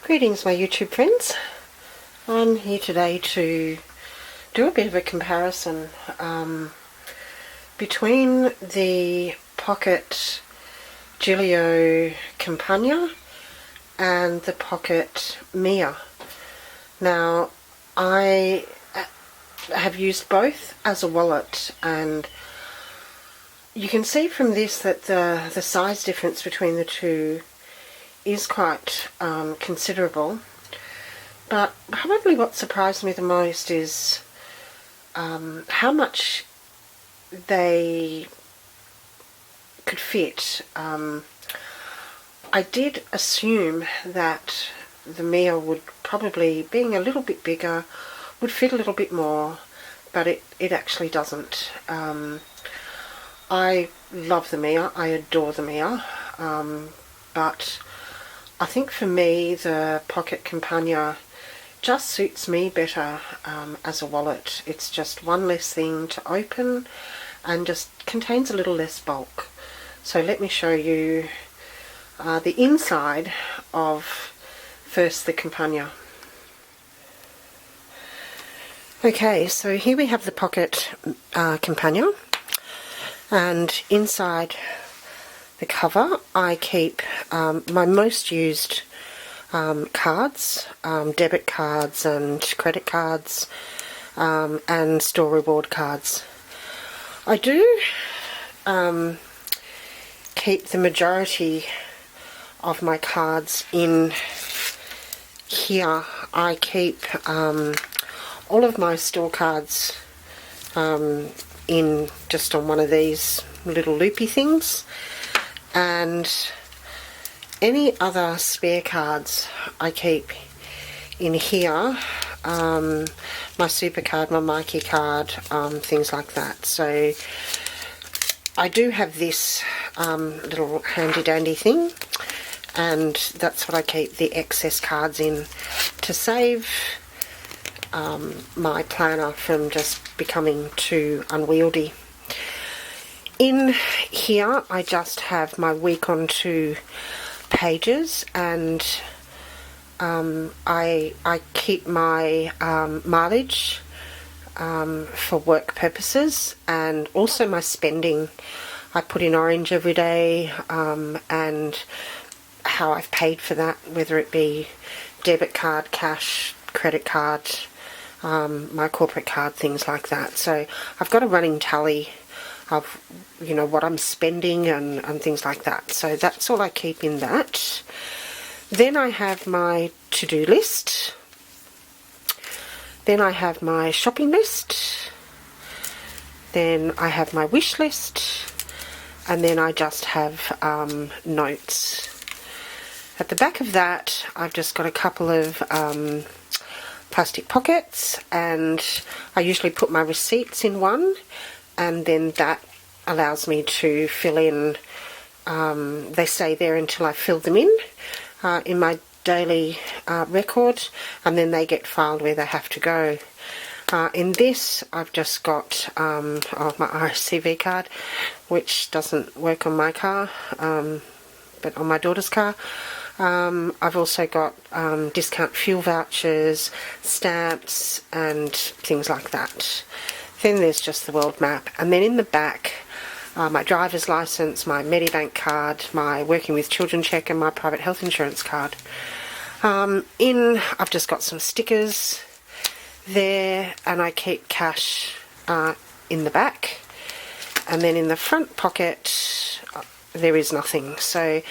Greetings my YouTube friends. I'm here today to do a bit of a comparison between the pocket Gilio Compana and the pocket Mia. Now I have used both as a wallet, and you can see from this that the size difference between the two is quite considerable, but probably what surprised me the most is how much they could fit. I did assume that the Mia would probably, being a little bit bigger, would fit a little bit more, but it actually doesn't. I love the Mia, I adore the Mia, but I think for me the Pocket Compagna just suits me better as a wallet. It's just one less thing to open and just contains a little less bulk. So let me show you the inside of first the Compagna. Okay, so here we have the Pocket Compagna, and inside the cover I keep my most used cards, debit cards and credit cards, and store reward cards. I do keep the majority of my cards in here. I keep all of my store cards in just on one of these little loopy things, and any other spare cards I keep in here, my super card, my Mikey card, things like that. So I do have this little handy dandy thing, and that's what I keep the excess cards in to save my planner from just becoming too unwieldy. In here I just have my week on 2 pages, and I keep my mileage for work purposes, and also my spending. I put in orange every day, and how I've paid for that, whether it be debit card, cash, credit card, my corporate card, things like that. So I've got a running tally of, you know, what I'm spending and things like that. So that's all I keep in that. Then I have my to-do list. Then I have my shopping list. Then I have my wish list. And then I just have notes. At the back of that I've just got a couple of plastic pockets, and I usually put my receipts in one, and then that allows me to fill in, they stay there until I fill them in my daily record, and then they get filed where they have to go. In this I've just got my RSCV card, which doesn't work on my car, but on my daughter's car. I've also got discount fuel vouchers, stamps and things like that. Then there's just the world map, and then in the back my driver's license, my Medibank card, my Working with Children check, and my private health insurance card. I've just got some stickers there, and I keep cash in the back, and then in the front pocket there is nothing. So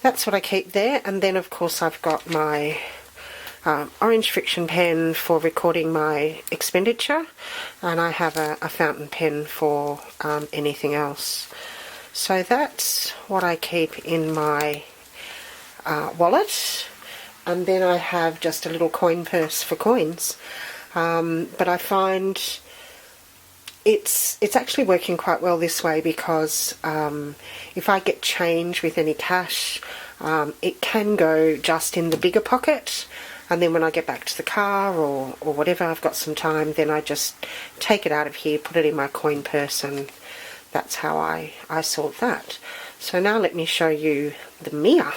that's what I keep there. And then of course I've got my orange friction pen for recording my expenditure, and I have a fountain pen for anything else. So that's what I keep in my wallet. And then I have just a little coin purse for coins, but I find it's actually working quite well this way, because if I get change with any cash, it can go just in the bigger pocket, and then when I get back to the car or whatever, I've got some time, then I just take it out of here, put it in my coin purse, and that's how I sort that. So now let me show you the Mia.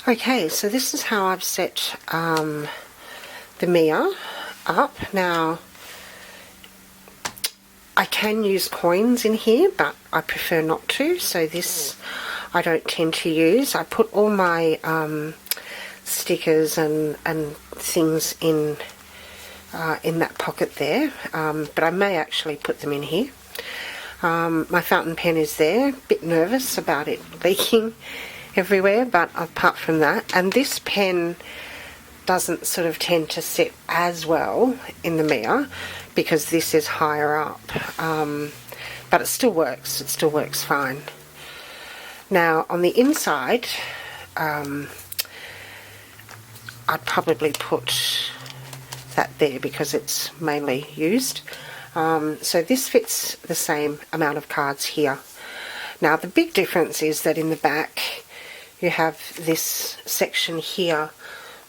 Okay, so this is how I've set the Mia up. Now, I can use coins in here, but I prefer not to, so this I don't tend to use. I put all my stickers and things in that pocket there, but I may actually put them in here. My fountain pen is there, a bit nervous about it leaking everywhere, but apart from that, and this pen doesn't sort of tend to sit as well in the Mia because this is higher up, but it still works fine. Now on the inside, I'd probably put that there because it's mainly used. So this fits the same amount of cards here. Now the big difference is that in the back you have this section here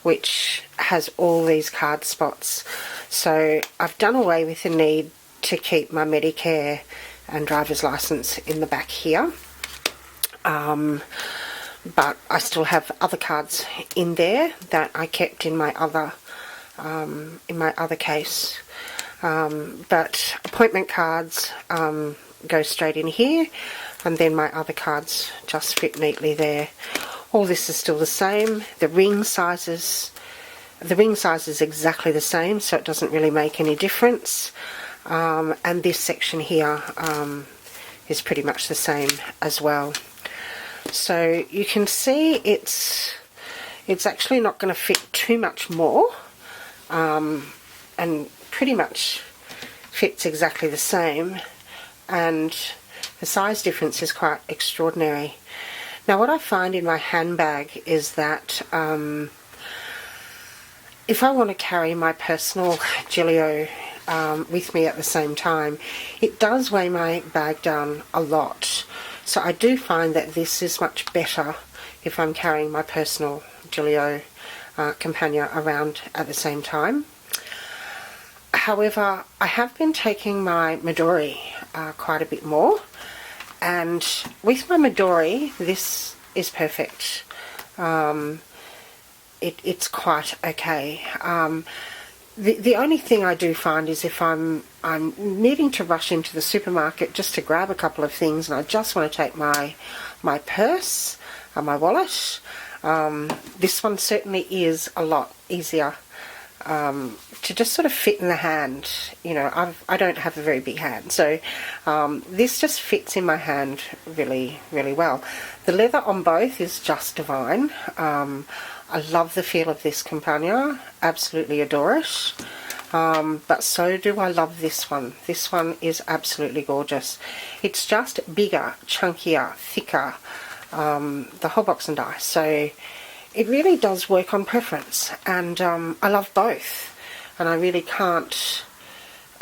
which has all these card spots. So I've done away with the need to keep my Medicare and driver's license in the back here. But I still have other cards in there that I kept in my other case. But appointment cards go straight in here, and then my other cards just fit neatly there. All this is still the same. The ring size is exactly the same, so it doesn't really make any difference. And this section here is pretty much the same as well. So you can see it's actually not going to fit too much more, and pretty much fits exactly the same, and the size difference is quite extraordinary. Now what I find in my handbag is that if I want to carry my personal Gilio with me at the same time, it does weigh my bag down a lot. So I do find that this is much better if I'm carrying my personal Gilio Compagna around at the same time. However, I have been taking my Midori quite a bit more, and with my Midori this is perfect. It's quite okay. The only thing I do find is if I'm needing to rush into the supermarket just to grab a couple of things and I just want to take my purse and my wallet, this one certainly is a lot easier to just sort of fit in the hand. You know, I don't have a very big hand, so this just fits in my hand really, really well. The leather on both is just divine. I love the feel of this Compagna, absolutely adore it. But so do I love this one. This one is absolutely gorgeous. It's just bigger, chunkier, thicker, the whole box and die. So it really does work on preference, and I love both. And I really can't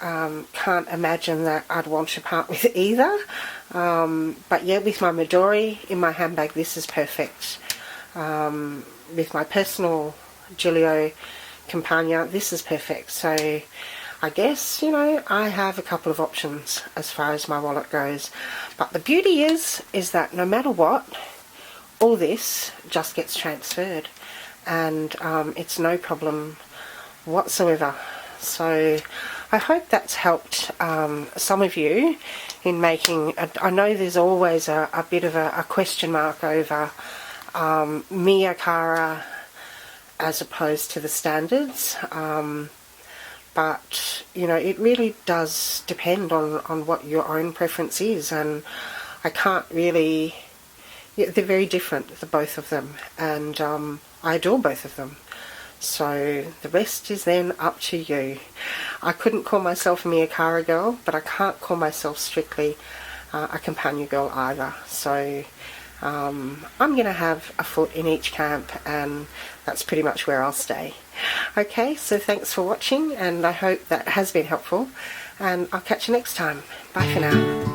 imagine that I'd want to part with either. But yeah, with my Midori in my handbag, this is perfect. With my personal Gilio Compagna, this is perfect. So I guess, you know, I have a couple of options as far as my wallet goes. But the beauty is that no matter what, all this just gets transferred, and it's no problem whatsoever. So I hope that's helped some of you in making I know there's always a bit of a question mark over Mia Cara as opposed to the standards, but you know, it really does depend on what your own preference is, and I can't really, yeah, they're very different, the both of them, and I adore both of them. So the rest is then up to you. I couldn't call myself a Mia Cara girl, but I can't call myself strictly a Compagna girl either. So I'm going to have a foot in each camp, and that's pretty much where I'll stay. Okay, so thanks for watching, and I hope that has been helpful, and I'll catch you next time. Bye for now.